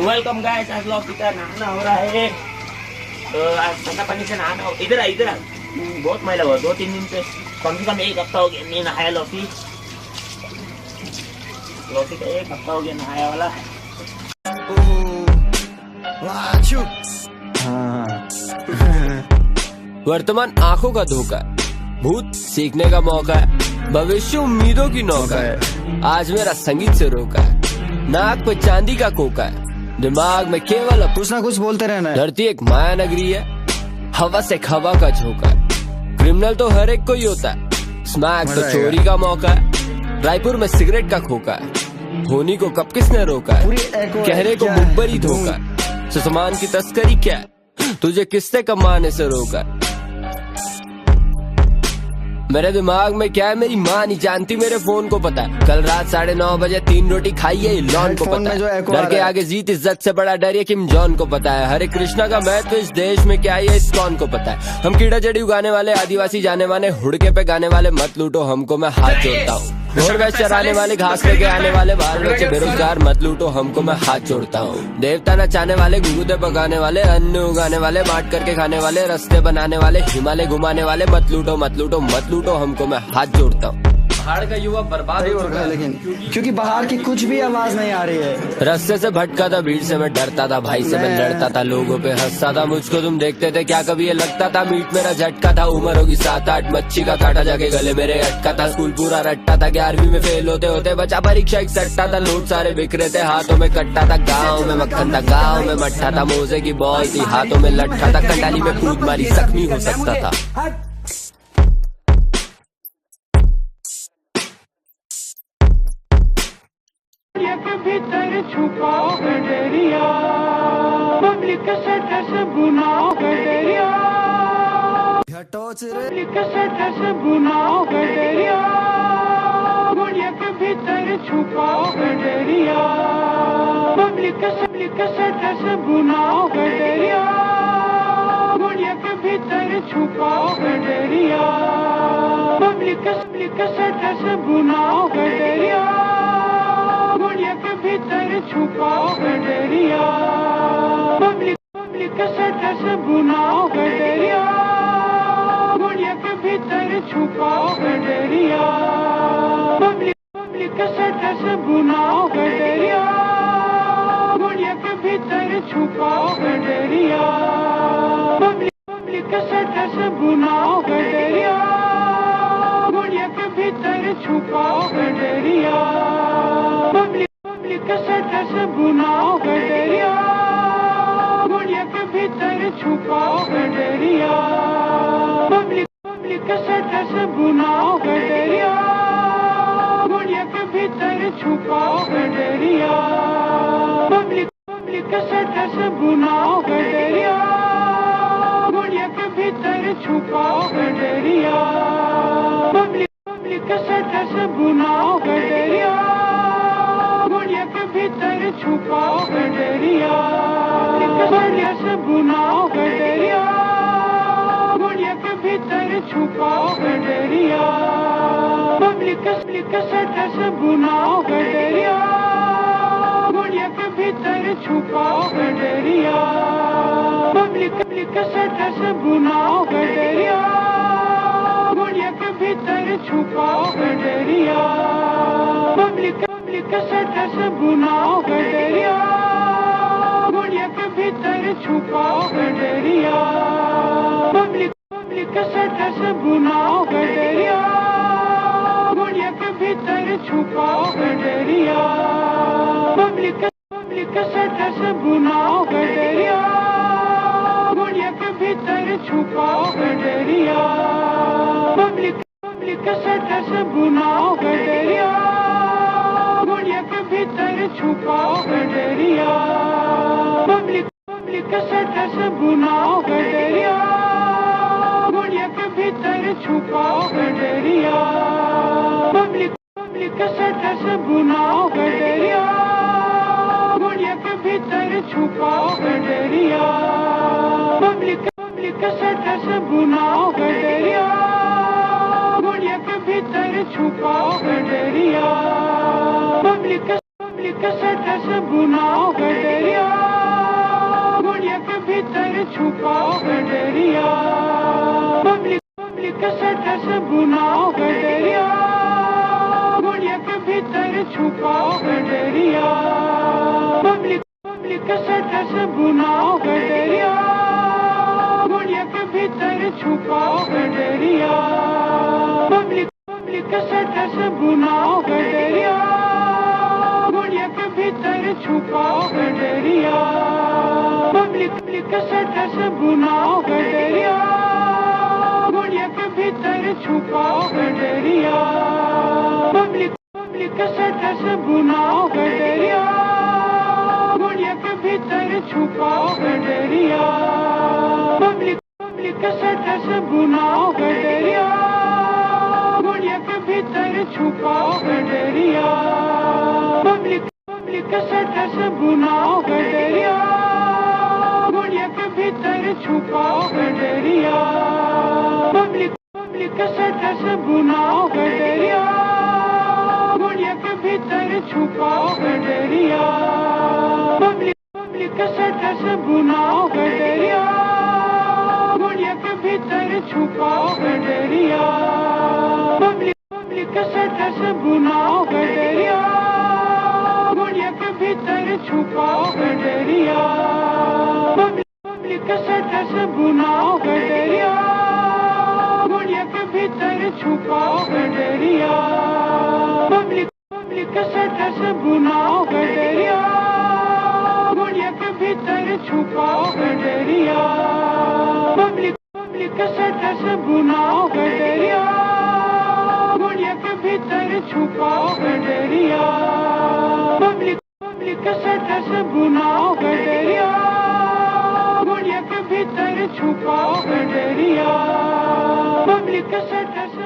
Welcome guys, आज vlog का नहाना हो रहा है। तो आज ठंडा पानी से नहाना हो। इधर आ बहुत मैला हुआ, 2-3 दिन से कम से कम 1 हफ्ता हो गया नहीं नहाया। लौकी का 1 हफ्ता हो गया नहाया वाला। वर्तमान आंखों का धोखा है, भूत सीखने का मौका है, भविष्य उम्मीदों की नौका है। आज मेरा संगीत से रोका है, नाक पे चांदी का कोका है, दिमाग में केवल कुछ ना कुछ बोलते रहना है। धरती एक माया नगरी है, हवा से हवा का झोंका है। क्रिमिनल तो हर एक कोई होता है, स्मैक तो चोरी का मौका है। रायपुर में सिगरेट का खोका है, धोनी को कब किसने रोका है, कहरे को मुखबरी धोखा है। सामान की तस्करी क्या है, तुझे किसने कमाने से रोका है। मेरे दिमाग में क्या है मेरी माँ नहीं जानती, मेरे फोन को पता है। कल रात 9:30 बजे 3 रोटी खाई है, लॉन को पता है। डर के आगे जीत इज्जत से बड़ा डर ये किम जॉन को पता है। हरे कृष्णा का महत्व इस देश में क्या है इस कौन को पता है। हम कीड़ा जड़ी उगाने वाले आदिवासी जाने माने, हुड़के पे गाने वाले मत लूटो हमको, मैं हाथ जोड़ता हूँ। घोड़ भैंस चराने वाले, घास लेके आने वाले, बाहर बच्चे बेरोजगार मत लूटो हमको, मैं हाथ जोड़ता हूँ। देवता नचाने वाले, गुरुदे पकाने वाले, अन्न उगाने वाले, बांट करके खाने वाले, रास्ते बनाने वाले, हिमालय घुमाने वाले, मत लूटो मत लूटो मत लूटो हमको, मैं हाथ जोड़ता हूँ। पहाड़ का युवा बर्बाद हो रहा है, लेकिन क्योंकि बाहर की कुछ भी आवाज नहीं आ रही है। रास्ते से भटका था, भीड़ से मैं डरता था, भाई से मैं लड़ता था, लोगों पे हंसता था। मुझको तुम देखते थे क्या कभी ये लगता था, मीट मेरा झटका था। उम्र होगी 7-8, मच्छी का कांटा जाके गले मेरे अटका था। स्कूल पूरा रट्टा था, 11वीं में फेल होते होते बचा परीक्षा एक सट्टा था। लोग सारे बिखरे थे, हाथों में कट्टा था। गाँव में मक्खन था, गाँव में मट्ठा था, मोजे की बॉल थी, हाथों में लट्ठा था। कंडाली में कूद मारी, जख्मी हो सकता था। भीतर छुपा गडरिया, पब्लिक सटस बुनाओ गडरिया, पब्लिक सटस बुनाओ गडरिया, गुड़िया के भीतर छुपा गडरिया, पब्लिक सटस बुनाओ गडरिया, गुड़िया के भीतर छुपा गडरिया, पब्लिक सटस बुनाओ गडरिया, गुड़िया के भीतर छुपा गडरिया, पब्लिक सटस बुनाओ गडरिया, गुड़िया के भीतर छुपा गडरिया, पब्लिक सटस बुनाओ गडरिया, गुड़िया के भीतर छुपा गडरिया, पब्लिक सटस बुनाओ गडरिया, गुड़िया के भीतर छुपा गडरिया, पब्लिक सटस बुनाओ गडरिया, गुड़िया के भीतर छुपा गडरिया, पब्लिक सटस बुनाओ गडरिया, गुड़िया के भीतर छुपा गडरिया, पब्लिक सटस बुनाओ गडरिया, गुड़िया के भीतर छुपा गडरिया, पब्लिक सटस बुनाओ गडरिया, गुड़िया के भीतर छुपा गडरिया, सटस बुनाओ गडरिया, गुड़िया के भीतर छुपा गडरिया, पब्लिक सटस बुनाओ गडरिया, गुड़िया के भीतर छुपा गडरिया, पब्लिक सटस बुनाओ गडरिया, गुड़िया के भीतर छुपा गडरिया, पब्लिक सटस बुनाओ गडरिया, गुड़िया के भीतर छुपा गडरिया, पब्लिक सटस बुनाओ गडरिया, गुड़िया के भीतर छुपा गडरिया, पब्लिक सटस बुनाओ गडरिया, गुड़िया के भीतर छुपा गडरिया, पब्लिक सटस बुनाओ गडरिया, गुड़िया के भीतर छुपा गडरिया, पब्लिक सटस बुनाओ गडरिया, गुड़िया के भीतर छुपा गडरिया, पब्लिक सटस बुनाओ गडरिया, गुड़िया के भीतर छुपा गडरिया, पब्लिक सटस बुनाओ गडरिया, गुड़िया के भीतर छुपा गडरिया, पब्लिक सटस बुनाओ गडरिया, छुपा गडरिया पब्लिक सटस बुना गडरिया गुड़िया के भीतर छुपा गडरिया पब्लिक सटस बुना गडरिया गुड़िया के भीतर छुपा गडरिया पब्लिक सटस बुना गडरिया गुड़िया के भीतर छुपा गडरिया पब्लिक सटस बुना गडरिया गुड़िया के भीतर छुपा गडरिया पब्लिक सटस बुना गडरिया गुड़िया के भीतर छुपा गडरिया पब्लिक सटस बुना गडरिया गुड़िया के भीतर छुपा गडरिया पब्लिक सटस बुना गडरिया गुड़िया के भीतर छुपा गडरिया पब्लिक सटस बुना गडरिया गुड़िया के भीतर छुपा गडरिया पब्लिक सटस बुना गडरिया गुड़िया के भीतर छुपा गडरिया पब्लिक सटस बुना गडरिया गुड़िया के भीतर छुपा गडरिया पब्लिक सटस बुना गडरिया गुड़िया के भीतर छुपा गडरिया पब्लिक सटस बुना गडरिया गुड़िया के भीतर छुपा गडरिया पब्लिक सटस बुना गडरिया गुड़िया के भीतर छुपा गडरिया पब्लिक सटस बुना गडरिया गुड़िया के भीतर छुपा गडरिया पब्लिक सटस